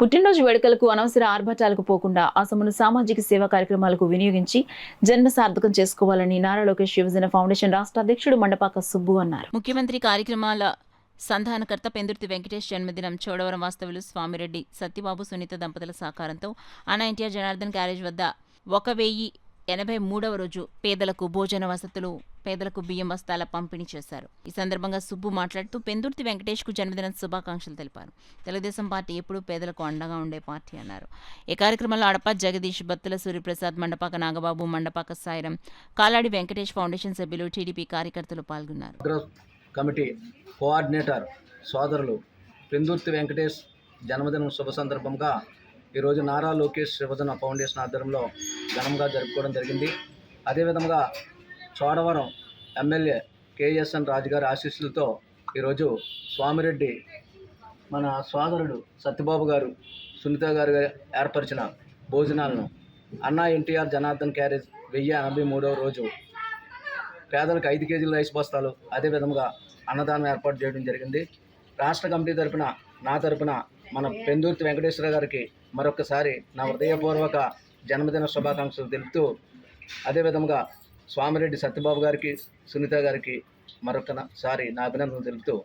పుట్టినరోజు వేడుకలకు అనవసర ఆర్భాటాలకు పోకుండా ఆ సొమ్మును సామాజిక సేవా కార్యక్రమాలకు వినియోగించి జన్మ సార్థకం చేసుకోవాలని నారా లోకేష్ యువజన ఫౌండేషన్ రాష్ట్ర అధ్యక్షుడు మండపాక సుబ్బు అన్నారు. ముఖ్యమంత్రి కార్యక్రమాల సంధానకర్త పెందుర్తి వెంకటేష్ జన్మదినం చోడవరం వాస్తవులు స్వామిరెడ్డి సత్యబాబు సునీత దంపతుల సహకారంతో అన్నా ఎన్టీఆర్ జనార్దన్ గ్యారేజ్ వద్ద 1083వ రోజు పేదలకు భోజన వసతులు, పేదలకు బియ్యం బస్తాల పంపిణీ చేశారు. ఈ సందర్భంగా సుబ్బు మాట్లాడుతూ పెందుర్తి వెంకటేష్ కు జన్మదిన శుభాకాంక్షలు తెలిపారు. తెలుగుదేశం పార్టీ ఎప్పుడూ పేదలకు అండగా ఉండే పార్టీ అన్నారు. ఈ కార్యక్రమంలో అడప జగదీష్, బత్తుల సూర్యప్రసాద్, మండపాక నాగబాబు, మండపాక సాయిరం, కాలాడి వెంకటేష్ ఫౌండేషన్ సభ్యులు, టీడీపీ కార్యకర్తలు పాల్గొన్నారు. కమిటీ కోఆర్డినేటర్ సోదరులు పెందుర్తి వెంకటేష్ జన్మదినం శుభ సందర్భంగా ఈరోజు నారా లోకేష్ యువజన ఫౌండేషన్ ఆధ్వర్యంలో ఘనంగా జరుపుకోవడం జరిగింది. అదేవిధంగా చోడవరం ఎమ్మెల్యే కేఎస్ఎన్ రాజు గారి ఆశీస్సులతో ఈరోజు స్వామిరెడ్డి మన సోదరుడు సత్యబాబు గారు, సునీత గారు ఏర్పరిచిన భోజనాలను అన్నా ఎన్టీఆర్ జనార్దన్ క్యారేజ్ 1083వ రోజు పేదలకు 5 కేజీల రైస్ బస్తాలు, అదేవిధంగా అన్నదానం ఏర్పాటు చేయడం జరిగింది. రాష్ట్ర కమిటీ తరపున, నా తరపున మన పెందుర్తి వెంకటేశ్వర గారికి మరొకసారి నా హృదయపూర్వక జన్మదిన శుభాకాంక్షలు తెలుపుతూ, అదేవిధంగా స్వామిరెడ్డి సత్యబాబు గారికి, సునీత గారికి మరొకసారి నా అభినందనలు తెలుపుతూ